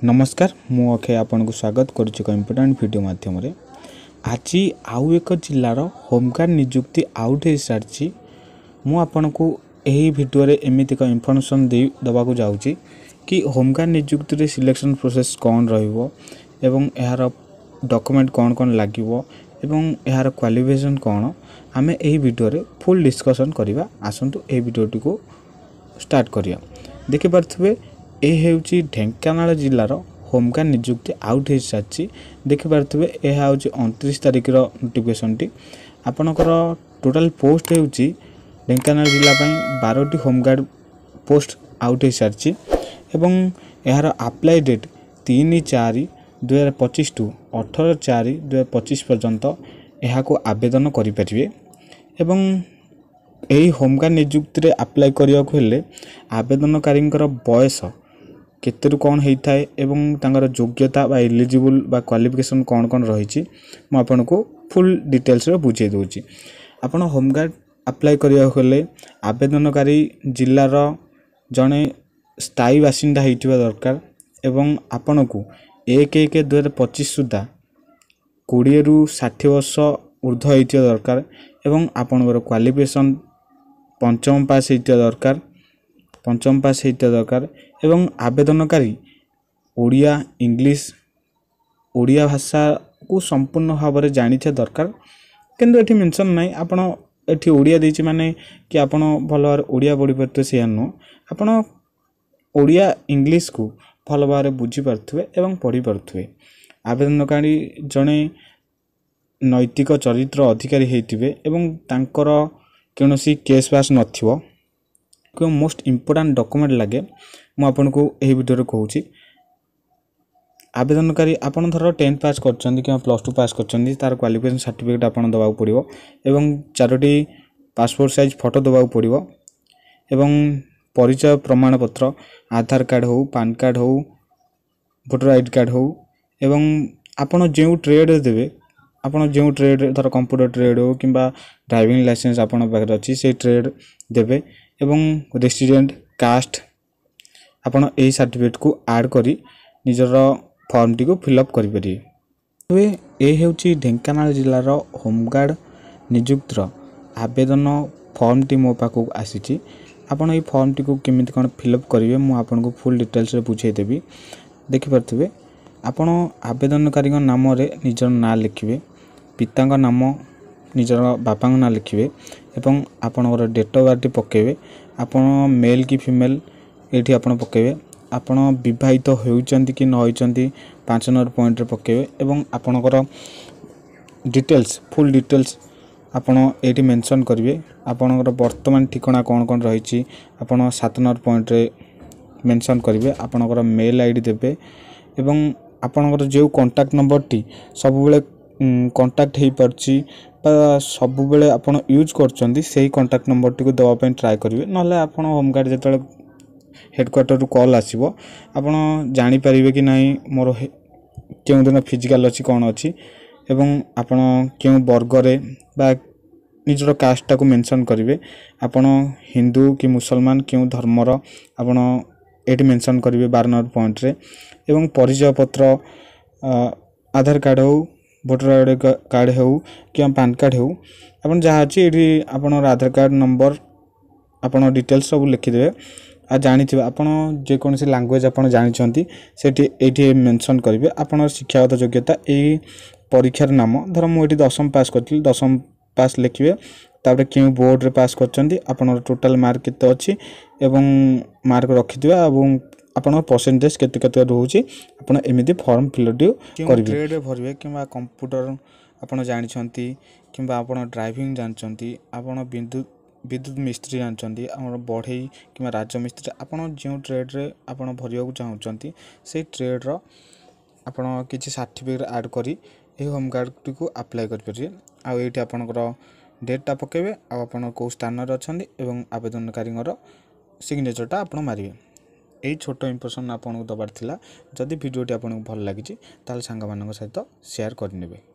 नमस्कार मु अक्षय आपन को स्वागत करुच्ची एक इम्पोर्टेंट वीडियो माध्यम रे। आज आउ एक जिलार होमगार्ड नियुक्ति आउट हो सारी मु आपन को यही वीडियो रे एमिति एक इन्फॉर्मेशन देवा जाऊँगी कि होमगार्ड नियुक्ति रे सिलेक्शन प्रोसेस कौन रहिबो एवं यार डॉक्यूमेंट कौन कौन लागिवो एवं यार क्वालिफिकेशन कौन आमे यही वीडियो रे फुल डिस्कशन करिवा। आसंतु ए वीडियोटी को स्टार्ट करिया। देखि पारथबे ए ढेंकानाल जिलार होमगार्ड नियुक्ति आउट हो सारी देखि पारथबे यह हूँ 29 तारिख नोटिफिकेशन टी आपणकर टोटाल पोस्ट होउची ढेंकानाल जिला 12टी होमगार्ड पोस्ट आउट हो सारी एवं यार अप्लाई डेट 3/4/2025 टू 18/4/2025 पर्यंत यह को आवेदन करें। एवं यही होमगार्ड नियुक्ति रे अप्लाई करिया को हेले आवेदनकारी बयस केतेरु कौन होता है एवं तांगर योग्यता बा एलिजिबल बा क्वालिफिकेशन कौन कौन रही मु आपन को फुल डिटेल्स रे बुझे दूची। आपन होमगार्ड अप्लाई करिया को हेले आवेदनकारी जिलार जने स्थायी बासिंदा होइतिबा दरकार एवं आपन को 1/1/2025 सुधा 20 रु 60 वर्ष ऊर्ध्व होइतिबा दरकार एवं आपनकर क्वालिफिकेशन पंचम पास होइतिबा दरकार एवं आवेदनकारी ओडिया इंग्लिश ओडिया भाषा को संपूर्ण भाव में जानी दरकार किंतु एठी मेंशन नहीं आपण एठी ओडिया देछि माने कि आपण भल भाव ओडिया पढ़ी पारथु से नु आपण ओडिया इंग्लिश को भल भाव बुझी पारथुवे एवं पढ़ी पारथुवे। आवेदनकारी जने नैतिक चरित्र अधिकारी होइतिबे एवं तांकर कोनोसी केस पास नथिवो को मोस्ट इम्पोर्टेंट डॉक्यूमेंट लगे मु आपन को एही वीडियो रे कहूची। आवेदनकारी आपन धर 10th पास करचंदी कि +2 पास करचंदी तार क्वालिफिकेशन सर्टिफिकेट आपन दबाउ पड़िवो एवं 4टी पासपोर्ट साइज फोटो दबाउ पड़िवो एवं परिचय प्रमाण पत्र आधार कार्ड हो पैन कार्ड हो वोटर आईडी कार्ड हो एवं आपन जेउ ट्रेड देबे आपन जेउ ट्रेड धर कंप्यूटर ट्रेड हो किंबा ड्राइविंग लाइसेंस आपन पाखर अछि से ट्रेड देबे एवं रेसिडेंट कास्ट आपन एही सर्टिफिकेट को ऐड करी निजर फॉर्म टी को फिलअप करि परिए। तबे ए हेउची ढेंकानाल जिलार होमगार्ड नियुक्तिर आवेदन फॉर्म टी मो पाखु आसीची। आपन ए फॉर्म टी को केमिति कोन फिलअप करिवे मु आपन को फुल डिटेल्स रे बुझाई देबी। देखि पारथबे आपन आवेदनकारी नाम रे निजर नाम लिखिबे पिता नाम निजर बापा नाम लिखिबे एवं आपनकर डेट ऑफ बर्थ पकेबे आपन मेल की फीमेल एठी आपन पकेबे आपन विवाहित होउचंती कि न होइचंती 5 नंबर पॉइंट रे पकेबे एवं आपनकर डिटेल्स फुल डिटेल्स आपन एठी मेंशन करिवे। आपनकर वर्तमान ठिकाना कोन कोन रहिछि आपन 7 नंबर पॉइंट रे मेंशन करिवे। आपनकर मेल आईडी देबे एवं आपनकर जे कांटेक्ट नंबर टी सब बेले कांटेक्ट हेई परछि सब बेले आपन यूज करचंदी सेही कांटेक्ट नंबर टी को दवा पे ट्राई करिवे नले आपन होमगार्ड जेतले हेडक्वार्टर रु कॉल आसीबो आपन जानि परिबे कि नाही मोर केउ दिन फिजिकल अछि कोन अछि एवं आपन केउ वर्ग रे बा निजर कास्ट टा को मेंशन करिवे आपन हिंदू कि मुसलमान केउ धर्मर आपन एटी मेंशन करिवे 12 नंबर पॉइंट रे एवं परिचय पत्र आधार कार्ड हो वोटर आईडी कार्ड हो कि पैन कार्ड हो आपन जहाँ अच्छी ये आपन आधार कार्ड नंबर आपन डिटेल्स सब लिखिदेवे आ जानिथिबे आपन जे कोनसी लैंग्वेज आपन जानिछंती सेठी एठी मेंशन करिवे आपन शिक्षागत योग्यता ए परीक्षार नाम धर मु एठी 10th पास करथि 10th पास लिखिवे तापर केउ बोर्ड रे पास करचंती आपन टोटल मार्क केते अछि एवं मार्क रखिथिबे एवं आपन परसेंटेज केते केते रहउची आपन एमिति फॉर्म फिलअप करिवे। ट्रेड रे भरबे किबा कंप्यूटर आपन जानिछंती किबा आपन ड्राइविंग जानिछंती आपन विद्युत मिस्त्री जानिछंती हमर बढ़ई किबा राजमिस्त्री आपन जे ट्रेड रे आपन भरिया को चाहउछंती से ट्रेड रो आपन किछि सर्टिफिकेट ऐड करी ए होमगार्ड को अप्लाई कर परिए। आ एठी आपनकर डेट टा पकेबे आ आपन को स्थान रे अछंती एवं आवेदनकारी सिग्नेचर टा आपन मारिबे। यही छोट इंफॉर्मेशन आपन को दबार थिला। जदि वीडियो टी आपन को भल लागिछि ताल सांग मानक सहित शेयर करनेबे।